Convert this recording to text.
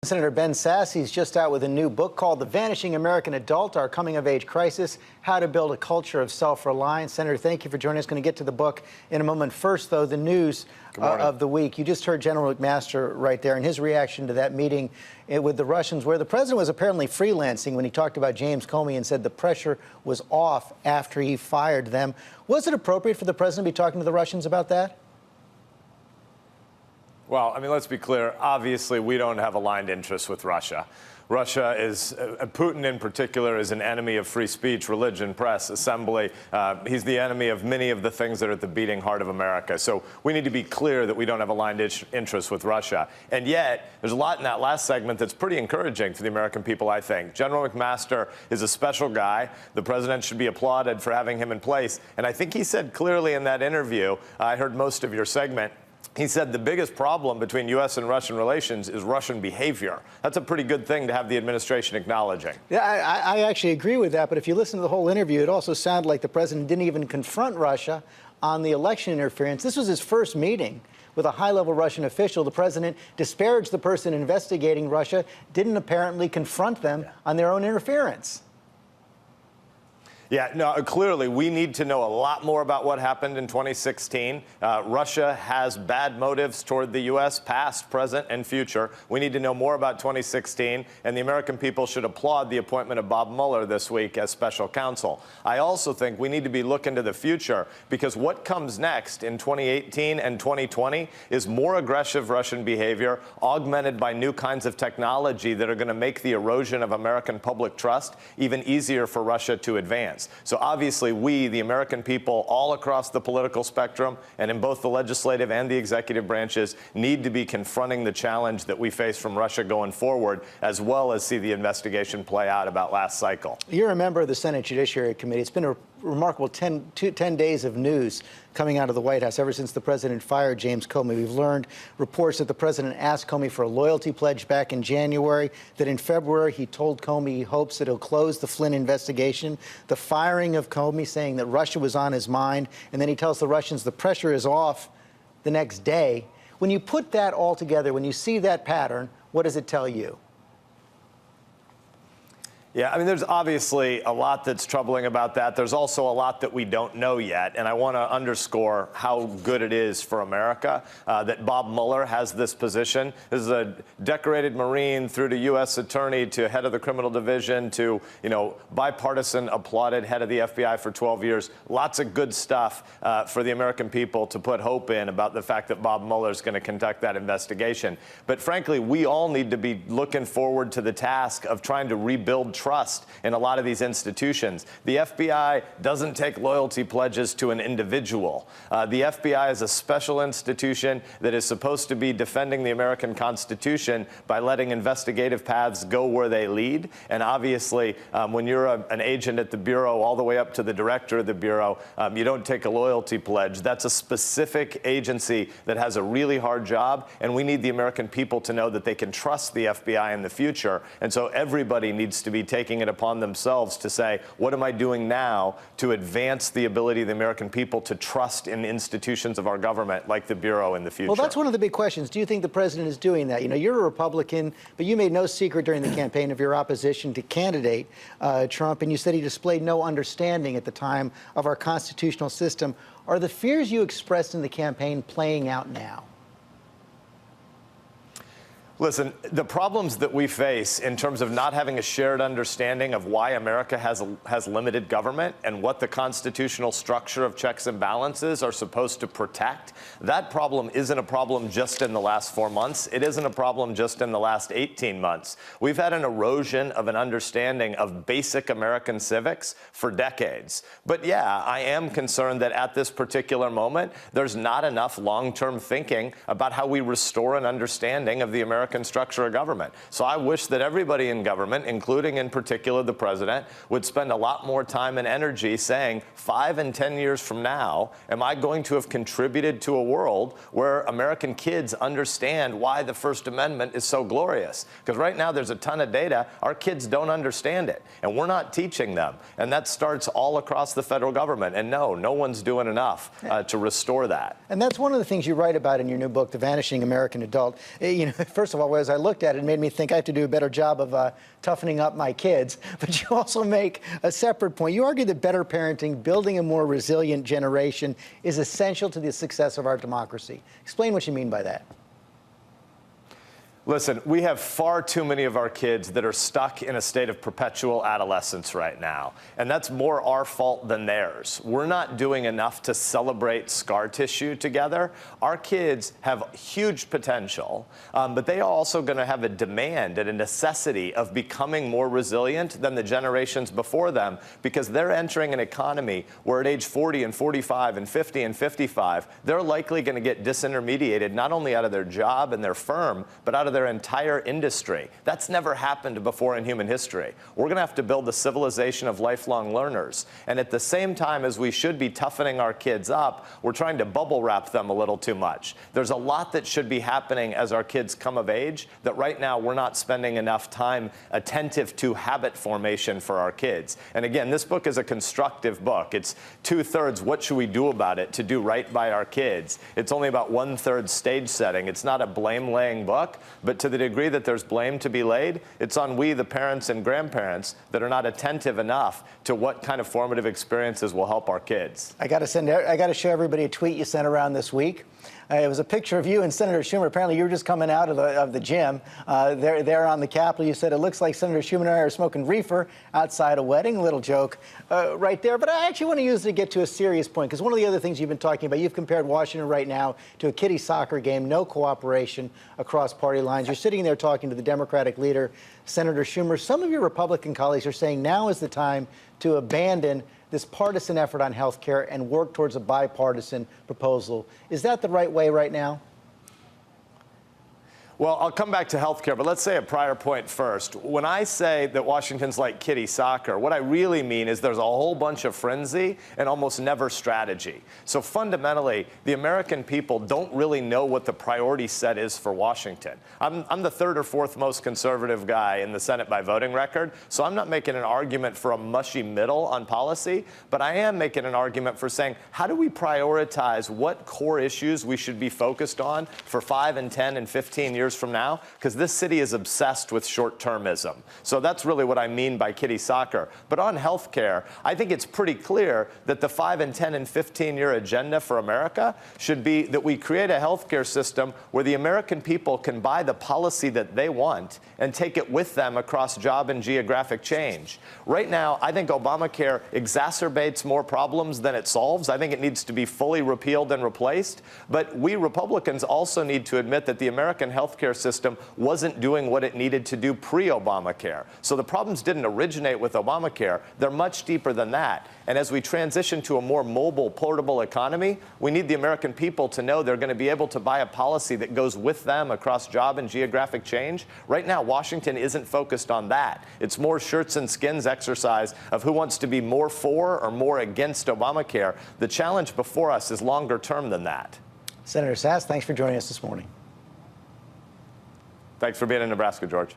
Senator Ben Sasse is just out with a new book called The Vanishing American Adult, Our Coming-of-Age Crisis, How to Build a Culture of Self-Reliance. Senator, thank you for joining us. Going to get to the book in a moment. First, though, the news of the week. You just heard General McMaster right there and his reaction to that meeting with the Russians, where the president was apparently freelancing when he talked about James Comey and said the pressure was off after he fired them. Was it appropriate for the president to be talking to the Russians about that? Well, I mean, let's be clear. Obviously, we don't have aligned interests with Russia. Russia is, Putin in particular, is an enemy of free speech, religion, press, assembly. He's the enemy of many of the things that are at the beating heart of America. So we need to be clear that we don't have aligned interests with Russia. And yet, there's a lot in that last segment that's pretty encouraging for the American people, I think. General McMaster is a special guy. The president should be applauded for having him in place. And I think he said clearly in that interview, I heard most of your segment, he said the biggest problem between U.S. and Russian relations is Russian behavior. That's a pretty good thing to have the administration acknowledging. Yeah, I actually agree with that. But if you listen to the whole interview, it also sounded like the president didn't even confront Russia on the election interference. This was his first meeting with a high-level Russian official. The president disparaged the person investigating Russia, didn't apparently confront them on their own interference. Yeah, no, clearly, we need to know a lot more about what happened in 2016. Russia has bad motives toward the U.S., past, present, and future. We need to know more about 2016, and the American people should applaud the appointment of Bob Mueller this week as special counsel. I also think we need to be looking to the future, because what comes next in 2018 and 2020 is more aggressive Russian behavior, augmented by new kinds of technology that are going to make the erosion of American public trust even easier for Russia to advance. So obviously we, the American people, all across the political spectrum and in both the legislative and the executive branches, need to be confronting the challenge that we face from Russia going forward, as well as see the investigation play out about last cycle. You're a member of the Senate Judiciary Committee. It's been a remarkable 10 days of news coming out of the White House ever since the president fired James Comey. We've learned reports that the president asked Comey for a loyalty pledge back in January, that in February he told Comey he hopes that he'll close the Flynn investigation, the firing of Comey, saying that Russia was on his mind, and then he tells the Russians the pressure is off the next day. When you put that all together, when you see that pattern, what does it tell you? Yeah, I mean, there's obviously a lot that's troubling about that. There's also a lot that we don't know yet. And I want to underscore how good it is for America that Bob Mueller has this position. This is a decorated Marine through to U.S. attorney to head of the criminal division to, bipartisan applauded head of the FBI for 12 years. Lots of good stuff for the American people to put hope in about the fact that Bob Mueller is going to conduct that investigation. But frankly, we all need to be looking forward to the task of trying to rebuild trust in a lot of these institutions. The FBI doesn't take loyalty pledges to an individual. The FBI is a special institution that is supposed to be defending the American Constitution by letting investigative paths go where they lead. And obviously, when you're an agent at the Bureau all the way up to the director of the Bureau, you don't take a loyalty pledge. That's a specific agency that has a really hard job, and we need the American people to know that they can trust the FBI in the future. And so everybody needs to be taking it upon themselves to say, what am I doing now to advance the ability of the American people to trust in institutions of our government like the Bureau in the future? Well, that's one of the big questions. Do you think the president is doing that? You're a Republican, but you made no secret during the campaign of your opposition to candidate Trump, and you said he displayed no understanding at the time of our constitutional system. Are the fears you expressed in the campaign playing out now? Listen, the problems that we face in terms of not having a shared understanding of why America has limited government and what the constitutional structure of checks and balances are supposed to protect, that problem isn't a problem just in the last 4 months. It isn't a problem just in the last 18 months. We've had an erosion of an understanding of basic American civics for decades. But yeah, I am concerned that at this particular moment, there's not enough long-term thinking about how we restore an understanding of the American structure of government. So I wish that everybody in government, including in particular the president, would spend a lot more time and energy saying, 5 and 10 years from now, am I going to have contributed to a world where American kids understand why the First Amendment is so glorious? Because right now there's a ton of data. Our kids don't understand it, and we're not teaching them. And that starts all across the federal government. And no one's doing enough to restore that. And that's one of the things you write about in your new book, The Vanishing American Adult. First of all, of all, as I looked at it, it made me think I have to do a better job of toughening up my kids. But you also make a separate point. You argue that better parenting, building a more resilient generation, is essential to the success of our democracy. Explain what you mean by that. Listen, we have far too many of our kids that are stuck in a state of perpetual adolescence right now. And that's more our fault than theirs. We're not doing enough to celebrate scar tissue together. Our kids have huge potential, but they are also going to have a demand and a necessity of becoming more resilient than the generations before them, because they're entering an economy where at age 40 and 45 and 50 and 55, they're likely going to get disintermediated not only out of their job and their firm, but out of their entire industry. That's never happened before in human history. We're going to have to build a civilization of lifelong learners. And at the same time as we should be toughening our kids up, we're trying to bubble wrap them a little too much. There's a lot that should be happening as our kids come of age that right now we're not spending enough time attentive to habit formation for our kids. And again, this book is a constructive book. It's 2/3 what should we do about it to do right by our kids. It's only about 1/3 stage setting. It's not a blame-laying book, but to the degree that there's blame to be laid, it's on we, the parents and grandparents, that are not attentive enough to what kind of formative experiences will help our kids. I got to show everybody a tweet you sent around this week. It was a picture of you and Senator Schumer. Apparently, you were just coming out of the gym. There on the Capitol, you said it looks like Senator Schumer and I are smoking reefer outside a wedding. Little joke right there. But I actually want to use it to get to a serious point, because one of the other things you've been talking about, you've compared Washington right now to a kiddie soccer game, no cooperation across party lines. You're sitting there talking to the Democratic leader, Senator Schumer. Some of your Republican colleagues are saying now is the time to abandon this partisan effort on health care and work towards a bipartisan proposal. Is that the right way right now? Well, I'll come back to health care, but let's say a prior point first. When I say that Washington's like kiddie soccer, what I really mean is there's a whole bunch of frenzy and almost never strategy. So fundamentally, the American people don't really know what the priority set is for Washington. I'm the third or fourth most conservative guy in the Senate by voting record, so I'm not making an argument for a mushy middle on policy, but I am making an argument for saying, how do we prioritize what core issues we should be focused on for 5 and 10 and 15 years from now? Because this city is obsessed with short-termism. So that's really what I mean by kiddie soccer. But on health care, I think it's pretty clear that the 5 and 10 and 15-year agenda for America should be that we create a health care system where the American people can buy the policy that they want and take it with them across job and geographic change. Right now, I think Obamacare exacerbates more problems than it solves. I think it needs to be fully repealed and replaced. But we Republicans also need to admit that the American health care system wasn't doing what it needed to do pre-Obamacare. So the problems didn't originate with Obamacare. They're much deeper than that. And as we transition to a more mobile, portable economy, we need the American people to know they're going to be able to buy a policy that goes with them across job and geographic change. Right now, Washington isn't focused on that. It's more shirts and skins exercise of who wants to be more for or more against Obamacare. The challenge before us is longer term than that. Senator Sasse, thanks for joining us this morning. Thanks for being in Nebraska, George.